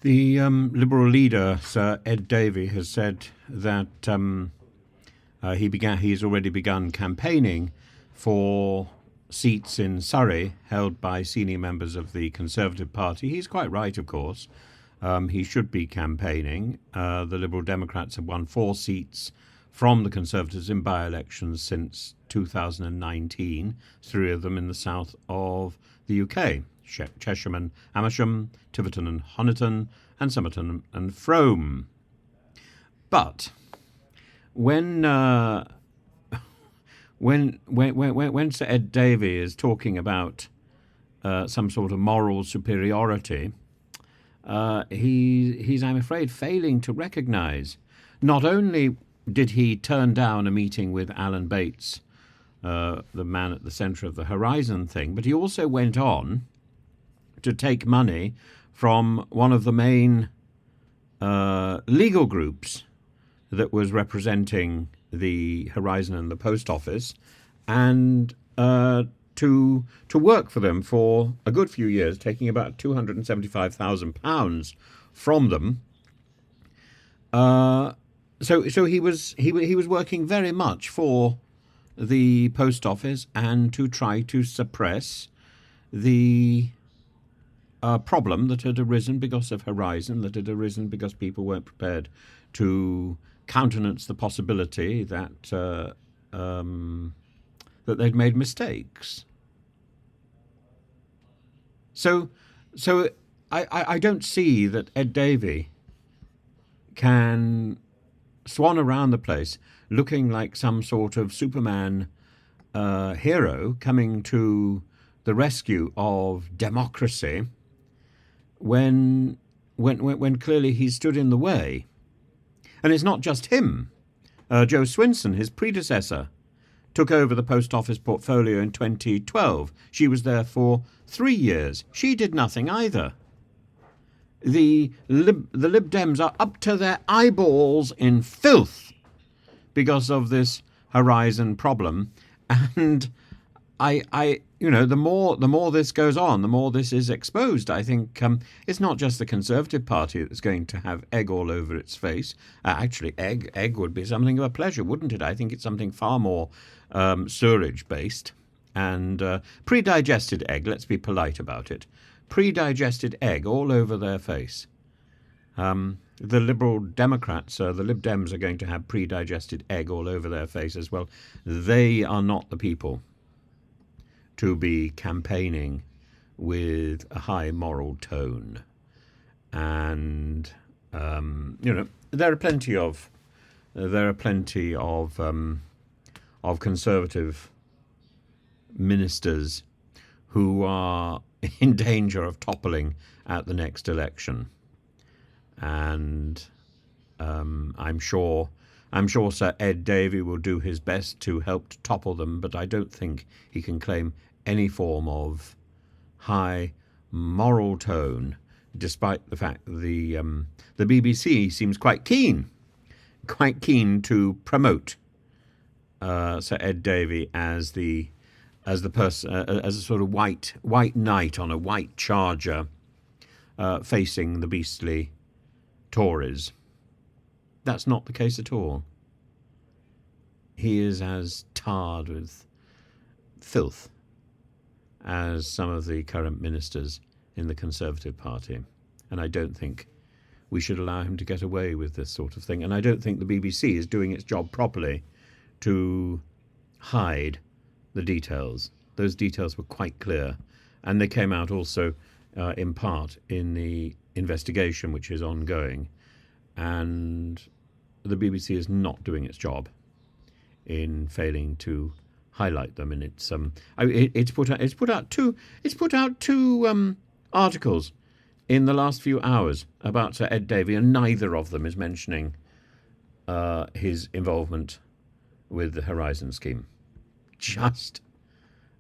The Liberal leader, Sir Ed Davey, has said that he's already begun campaigning for seats in Surrey held by senior members of the Conservative Party. He's quite right, of course. He should be campaigning. The Liberal Democrats have won 4 seats from the Conservatives in by-elections since 2019, 3 of them in the south of the UK. Chesham and Amersham, Tiverton and Honiton, and Somerton and Frome. But when Sir Ed Davey is talking about some sort of moral superiority, he's, I'm afraid, failing to recognise not only did he turn down a meeting with Alan Bates, the man at the centre of the Horizon thing, but he also went on to take money from one of the main legal groups that was representing the Horizon and the Post Office, and to work for them for a good few years, taking about £275,000 from them. So he was working very much for the Post Office and to try to suppress the problem that had arisen because of Horizon, that had arisen because people weren't prepared to countenance the possibility that that they'd made mistakes. So I don't see that Ed Davey can swan around the place looking like some sort of Superman hero coming to the rescue of democracy when clearly he stood in the way. And it's not just him. Jo Swinson, his predecessor, took over the Post Office portfolio in 2012. She was there for 3 years. She did nothing either. The Lib Dems are up to their eyeballs in filth because of this Horizon problem, and the more this goes on, the more this is exposed. I think it's not just the Conservative Party that's going to have egg all over its face. Actually, egg would be something of a pleasure, wouldn't it? I think it's something far more sewerage-based and pre-digested egg. Let's be polite about it. Pre-digested egg all over their face. The Liberal Democrats, the Lib Dems, are going to have pre-digested egg all over their face as well. They are not the people to be campaigning with a high moral tone. And there are plenty of Conservative ministers who are in danger of toppling at the next election, and I'm sure Sir Ed Davey will do his best to help to topple them, but I don't think he can claim any form of high moral tone, despite the fact that the BBC seems quite keen to promote Sir Ed Davey as a sort of white knight on a white charger, facing the beastly Tories. That's not the case at all. He is as tarred with filth as some of the current ministers in the Conservative Party, and I don't think we should allow him to get away with this sort of thing. And I don't think the BBC is doing its job properly to hide the details. Those details were quite clear, and they came out also in part in the investigation which is ongoing, and the BBC is not doing its job in failing to highlight them. And it's put out two articles in the last few hours about Sir Ed Davey, and neither of them is mentioning his involvement with the Horizon scheme. Just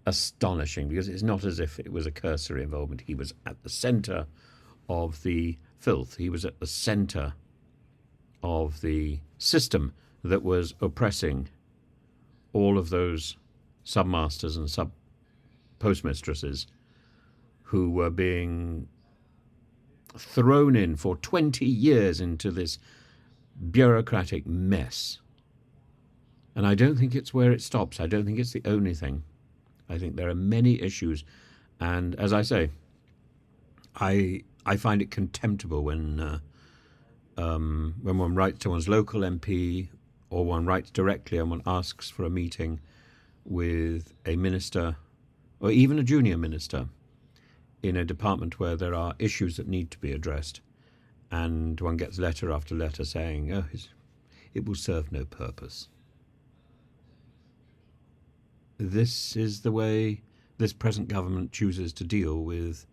astonishing, because it's not as if it was a cursory involvement. He was at the centre of the filth. He was at the centre of the system that was oppressing all of those submasters and sub-postmistresses who were being thrown in for 20 years into this bureaucratic mess. And I don't think it's where it stops. I don't think it's the only thing. I think there are many issues. And as I say, I find it contemptible when one writes to one's local MP or one writes directly and one asks for a meeting with a minister or even a junior minister in a department where there are issues that need to be addressed, and one gets letter after letter saying, oh, it will serve no purpose. This is the way this present government chooses to deal with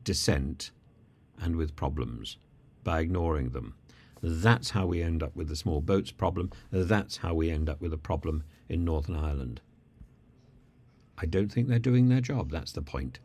dissent and with problems, by ignoring them. That's how we end up with the small boats problem. That's how we end up with a problem in Northern Ireland. I don't think they're doing their job. That's the point.